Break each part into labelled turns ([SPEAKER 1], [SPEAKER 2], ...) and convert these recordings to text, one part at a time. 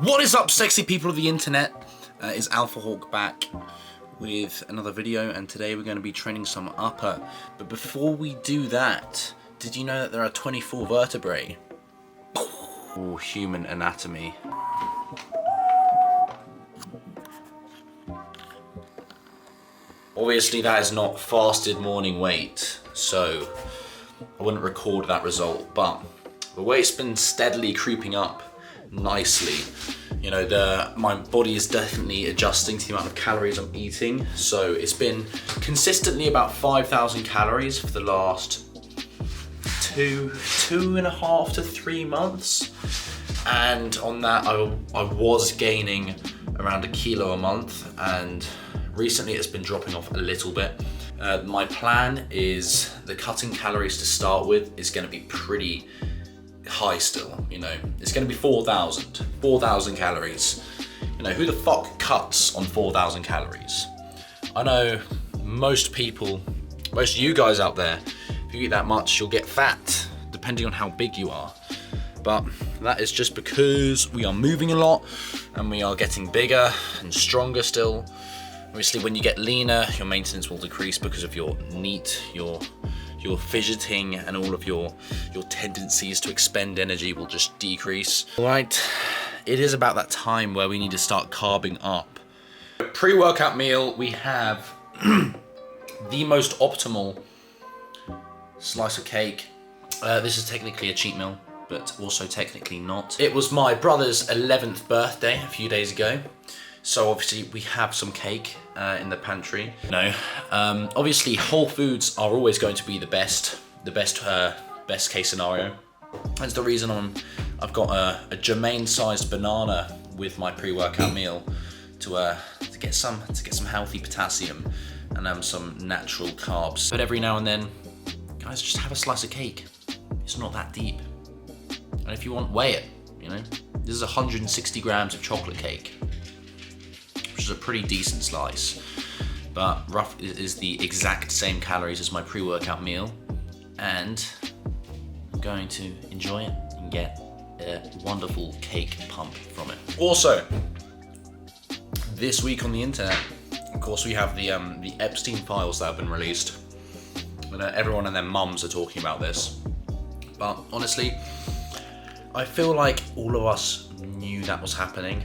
[SPEAKER 1] What is up, sexy people of the internet? It's Alpha Hawk back with another video, and today we're going to be training some upper. But before we do that, did you know that there are 24 vertebrae? Oh, human anatomy. Obviously that is not fasted morning weight, so I wouldn't record that result, but the weight's been steadily creeping up nicely. You know, my body is definitely adjusting to the amount of calories I'm eating, so it's been consistently about 5,000 calories for the last two and a half to 3 months, and on that I was gaining around 1 kilo a month, and recently it's been dropping off a little bit. My plan is the cutting calories to start with is going to be pretty high still, you know. It's going to be 4,000 calories. You know, who the fuck cuts on 4,000 calories? I know most of you guys out there, if you eat that much, you'll get fat, depending on how big you are. But that is just because we are moving a lot and we are getting bigger and stronger still. Obviously, when you get leaner, your maintenance will decrease because of your NEAT, your fidgeting, and all of your tendencies to expend energy will just decrease. Right, it is about that time where we need to start carbing up. Pre-workout meal, we have the most optimal slice of cake. This is technically a cheat meal, but also technically not. It was my brother's 11th birthday a few days ago, so obviously we have some cake in the pantry. You know, obviously whole foods are always going to be the best case scenario. That's the reason I've got a germain-sized banana with my pre-workout meal to get some healthy potassium and some natural carbs. But every now and then, guys, just have a slice of cake. It's not that deep. And if you want, weigh it. You know, this is 160 grams of chocolate cake, which is a pretty decent slice, but it is the exact same calories as my pre-workout meal, and I'm going to enjoy it and get a wonderful cake pump from it. Also, this week on the internet, of course, we have the Epstein files that have been released. And everyone and their mums are talking about this, but honestly, I feel like all of us knew that was happening.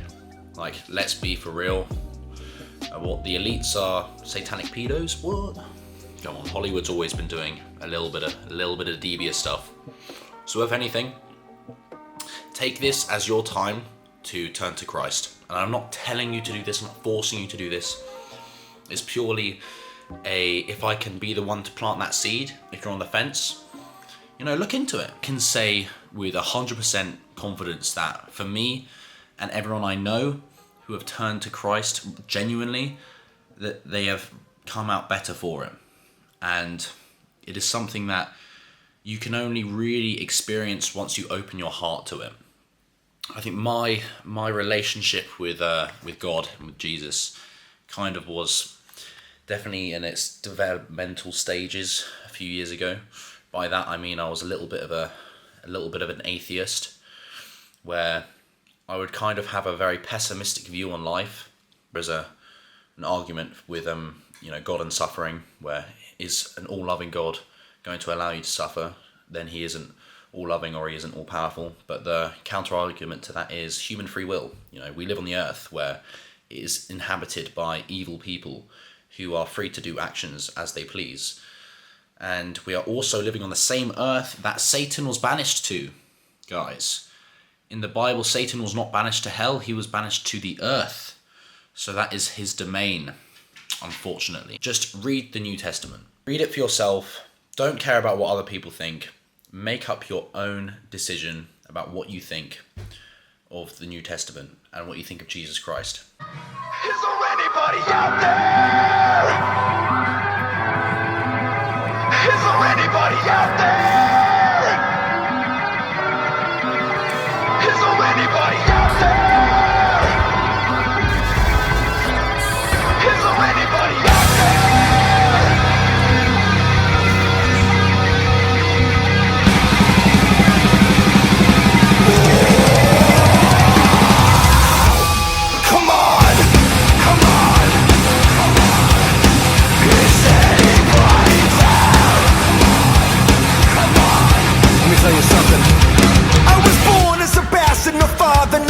[SPEAKER 1] Like, let's be for real. What, the elites are satanic pedos? What? Come on, Hollywood's always been doing a little bit of devious stuff. So if anything, take this as your time to turn to Christ. And I'm not telling you to do this, I'm not forcing you to do this. It's purely if I can be the one to plant that seed, if you're on the fence, you know, look into it. I can say with 100% confidence that for me and everyone I know who have turned to Christ genuinely, that they have come out better for it. And it is something that you can only really experience once you open your heart to it. I think my relationship with God and with Jesus kind of was definitely in its developmental stages a few years ago. By that I mean I was a little bit of an atheist, where I would kind of have a very pessimistic view on life. There's an argument with you know, God and suffering, where is an all-loving God going to allow you to suffer? Then he isn't all-loving or he isn't all-powerful. But the counter-argument to that is human free will. You know, we live on the earth where it is inhabited by evil people who are free to do actions as they please. And we are also living on the same earth that Satan was banished to, guys. In the Bible, Satan was not banished to hell, he was banished to the earth. So that is his domain, unfortunately. Just read the New Testament. Read it for yourself. Don't care about what other people think. Make up your own decision about what you think of the New Testament and what you think of Jesus Christ.
[SPEAKER 2] Is there anybody out there? Is there anybody out there? Is there anybody out there? Is there anybody out there?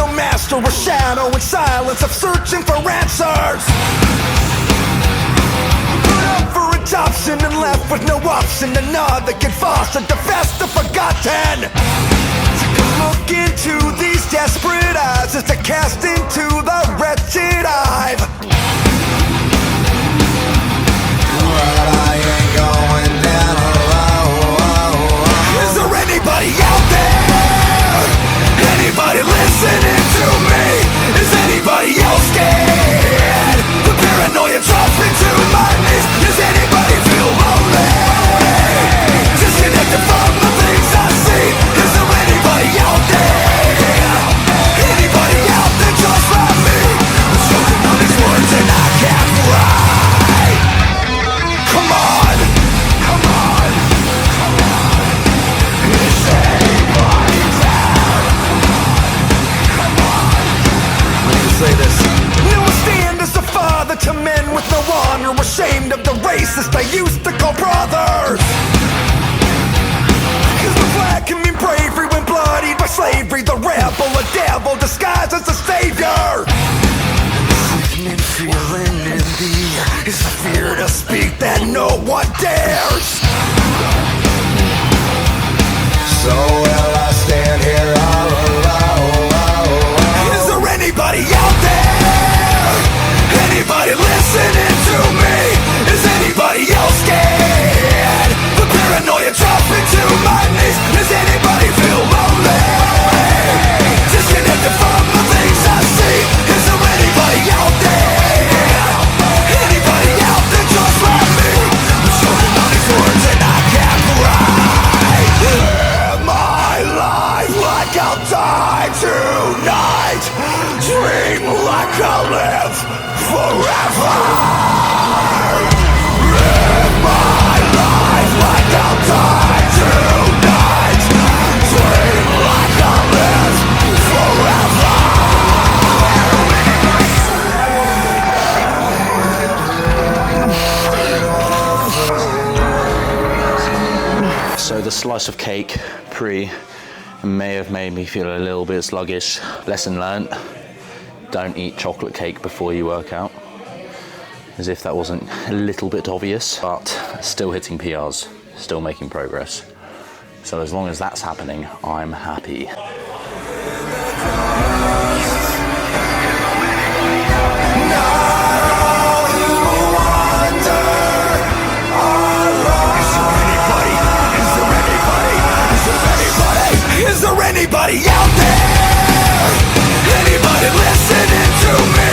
[SPEAKER 3] no master, a shadow in silence of searching for answers. Put up for adoption and left with no option. Another kid fostered to fest the forgotten. Look into these desperate eyes as to cast into the wretched hive. But I ain't going down alone. Is there anybody out there? Anybody listening to me? Is anybody else scared? The paranoia drops me to my knees. Does anybody feel lonely? Disconnected from the things I see. Is there anybody out there? Anybody out there just like me? I'm choking on these words and I can't write. Come on, come on, come on. Is anybody down? Come on. Let me say this. No stand as a father to men with no honor, ashamed of the races they used to call brothers. Cause the flag can mean bravery when bloodied by slavery. The rebel, a devil disguised as a savior. Sickening feeling in the air is the fear to speak that no one dares. So will I stand here all alone? Is there anybody out there? Anybody listening to me? Is anybody else scared? The paranoia drops me to my knees. Does anybody feel lonely? Disconnected from the things I see. Is there anybody out there? Anybody out there just like me? I'm choking on these words and I can't write. Live my life like I'll die tonight. Dream like I'll live forever. Live my life like I'll die tonight. Dream like I'll live forever.
[SPEAKER 1] So the slice of cake pre may have made me feel a little bit sluggish. Lesson learnt, don't eat chocolate cake before you work out. As if that wasn't a little bit obvious, but still hitting PRs, still making progress. So as long as that's happening, I'm happy.
[SPEAKER 3] Is there anybody out there? Anybody listening to me?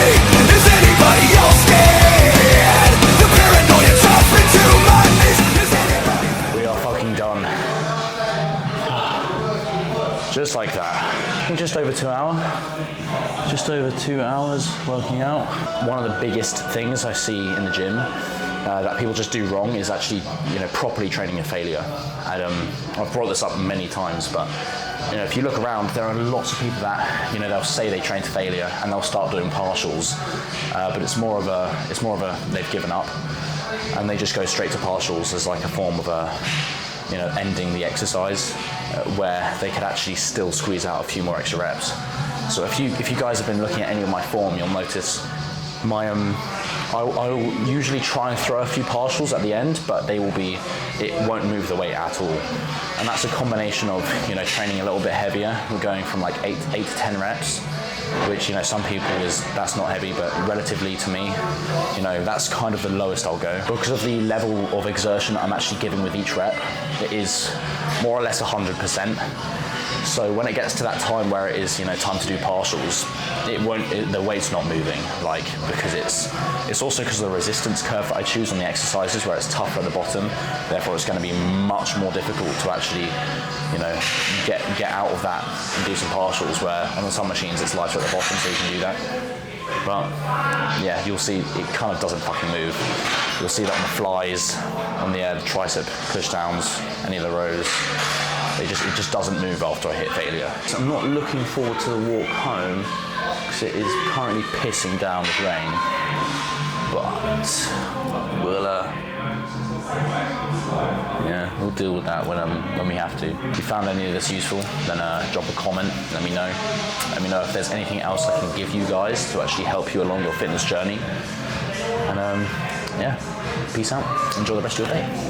[SPEAKER 3] Is anybody else scared? The paranoia drops me to my knees. Is anybody?
[SPEAKER 1] We are fucking done. Just like that. I think just over 2 hours. Just over 2 hours working out. One of the biggest things I see in the gym that people just do wrong is actually, properly training a failure. And I've brought this up many times, but if you look around, there are lots of people that they'll say they train to failure and they'll start doing partials, but it's more of a they've given up and they just go straight to partials as like a form of ending the exercise, where they could actually still squeeze out a few more extra reps. So if you guys have been looking at any of my form, you'll notice my I'll usually try and throw a few partials at the end, but it won't move the weight at all. And that's a combination of, training a little bit heavier. We're going from like 8 to 10 reps, which, some people that's not heavy, but relatively to me, that's kind of the lowest I'll go. Because of the level of exertion I'm actually giving with each rep, it is more or less 100%. So when it gets to that time where it is, time to do partials, the weight's not moving, because it's also because of the resistance curve that I choose on the exercises, where it's tougher at the bottom. Therefore, it's going to be much more difficult to actually, get out of that and do some partials. Where on some machines it's lighter at the bottom, so you can do that. But yeah, you'll see it kind of doesn't fucking move. You'll see that on the flies, on the tricep pushdowns, any of the rows. It just doesn't move after I hit failure. So I'm not looking forward to the walk home because it is currently pissing down with rain. But we'll
[SPEAKER 4] deal with that when we have to. If you found any of this useful, then drop a comment, let me know. Let me know if there's anything else I can give you guys to actually help you along your fitness journey. And yeah, peace out. Enjoy the rest of your day.